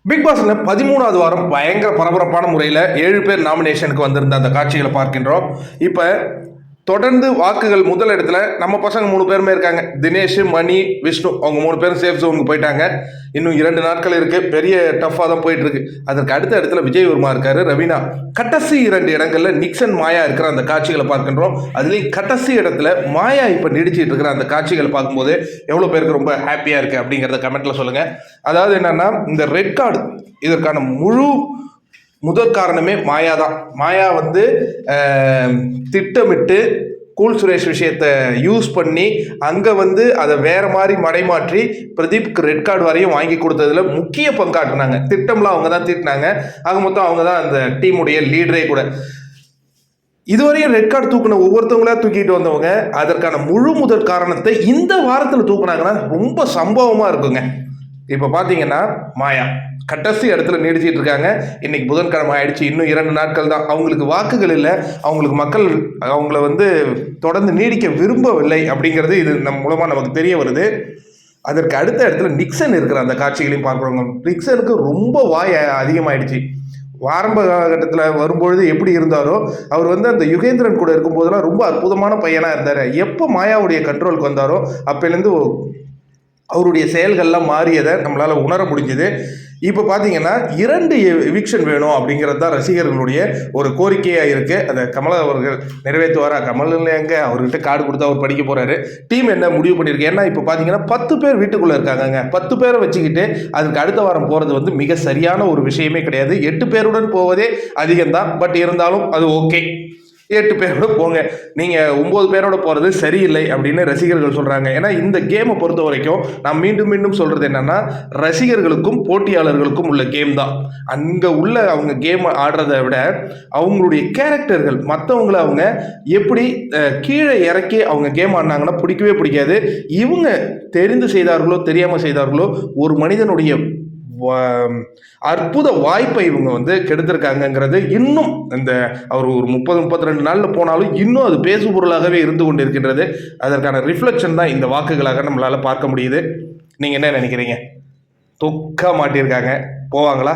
Big பாஸ்ல 13வது வாரம் பயங்கர பரபரப்பான முறையில் 7 பேர் நாமினேஷனுக்கு வந்திருந்த அந்த காட்சிகளை பார்க்கின்றோம். இப்போ தொடர்ந்து வாக்குகள் முதல் இடத்துல நம்ம பசங்க 3 பேருமே இருக்காங்க. தினேஷ், மணி, விஷ்ணு அவங்க 3 பேரும் சேஃப் ஜோனுக்கு போயிட்டாங்க. இன்னும் 2 நாட்கள் இருக்கு. பெரிய டஃப்பாக தான் போயிட்டு இருக்கு. அதற்கு அடுத்த இடத்துல விஜய் வர்மா இருக்காரு, ரவீனா. கடைசி 2 இடங்கள்ல நிக்சன், மாயா இருக்கிற அந்த காட்சிகளை பார்க்கின்றோம். அதுலேயும் கடைசி இடத்துல மாயா இப்போ நீடிச்சிட்டு இருக்கிற அந்த காட்சிகளை பார்க்கும்போது எவ்வளோ பேருக்கு ரொம்ப ஹாப்பியாக இருக்கு அப்படிங்கிறத கமெண்ட்ல சொல்லுங்க. அதாவது என்னன்னா, இந்த ரெட் கார்டு இதற்கான முழு முதற் காரணமே மாயா தான். மாயா வந்து திட்டமிட்டு கூல் சுரேஷ் விஷயத்தை யூஸ் பண்ணி அங்கே வந்து அதை வேற மாதிரி மடைமாற்றி பிரதீப்க்கு ரெட் கார்டு வரையும் வாங்கி கொடுத்ததுல முக்கிய பங்காற்றினாங்க. திட்டம்லாம் அவங்க தான் தீட்டினாங்க. ஆக மொத்தம் அவங்க தான் அந்த டீமுடைய லீடரே கூட. இதுவரையும் ரெட் கார்டு தூக்கின ஒவ்வொருத்தவங்களா தூக்கிட்டு வந்தவங்க அதற்கான முழு முதற் காரணத்தை இந்த வாரத்தில் தூக்குனாங்கன்னா ரொம்ப சம்பவமாக இருக்குங்க. இப்போ பார்த்தீங்கன்னா மாயா கடைசி இடத்துல நீடிச்சிட்டு இருக்காங்க. இன்னைக்கு புதன்கிழமை ஆயிடுச்சு. இன்னும் 2 நாட்கள் தான். அவங்களுக்கு வாக்குகள் இல்லை. அவங்களுக்கு மக்கள் அவங்கள வந்து தொடர்ந்து நீடிக்க விரும்பவில்லை அப்படிங்கிறது இது நம் மூலமாக நமக்கு தெரிய வருது. அதற்கு அடுத்த இடத்துல நிக்சன் இருக்கிற அந்த காட்சிகளையும் பார்க்குறவங்க. நிக்சனுக்கு ரொம்ப வாய் அதிகமாயிடுச்சு. ஆரம்ப காலகட்டத்தில் வரும்பொழுது எப்படி இருந்தாரோ அவர் வந்து அந்த யுகேந்திரன் கூட இருக்கும்போதெல்லாம் ரொம்ப அற்புதமான பையனாக இருந்தார். எப்போ மாயாவுடைய கண்ட்ரோலுக்கு வந்தாரோ அப்போலேருந்து அவருடைய செயல்கள்லாம் மாறியதை நம்மளால் உணர முடிஞ்சது. இப்போ பார்த்தீங்கன்னா 2 எவிக்ஷன் வேணும் அப்படிங்கிறது தான் ரசிகர்களுடைய ஒரு கோரிக்கையாக இருக்குது. அதை கமல் அவர்கள் நிறைவேற்றுவாரா? கமல் எங்கே, அவர்கிட்ட கார்டு கொடுத்து அவர் படிக்க போகிறாரு. டீம் என்ன முடிவு பண்ணியிருக்கு? ஏன்னா இப்போ பார்த்தீங்கன்னா 10 பேர் வீட்டுக்குள்ளே இருக்காங்கங்க. 10 பேரை வச்சுக்கிட்டு அதுக்கு அடுத்த வாரம் போகிறது வந்து மிக சரியான ஒரு விஷயமே கிடையாது. 8 பேருடன் போவதே அதிகம்தான். பட் இருந்தாலும் அது ஓகே. 8 பேரோட போங்க. நீங்கள் 9 பேரோட போகிறது சரியில்லை அப்படின்னு ரசிகர்கள் சொல்கிறாங்க. ஏன்னா இந்த கேமை பொறுத்த வரைக்கும் நான் மீண்டும் மீண்டும் சொல்கிறது என்னென்னா, ரசிகர்களுக்கும் போட்டியாளர்களுக்கும் உள்ள கேம் தான். அங்கே உள்ள அவங்க கேம் ஆடுறதை விட அவங்களுடைய கேரக்டர்கள் மற்றவங்களை அவங்க எப்படி கீழே இறக்கி அவங்க கேம் ஆடினாங்கன்னா பிடிக்கவே பிடிக்காது. இவங்க தெரிந்து செய்தார்களோ தெரியாமல் செய்தார்களோ ஒரு மனிதனுடைய அற்புத வாய்ப்பை இவங்க வந்து கெடுத்திருக்காங்கிறது இன்னும் இந்த அவர் ஒரு 30-32 நாளில் போனாலும் இன்னும் அது பேசு பொருளாகவே இருந்து கொண்டிருக்கின்றது. அதற்கான ரிஃப்ளெக்ஷன் தான் இந்த வாக்குகளாக நம்மளால் பார்க்க முடியுது. நீங்கள் என்ன நினைக்கிறீங்க? தொக்கா மாட்டியிருக்காங்க, போவாங்களா?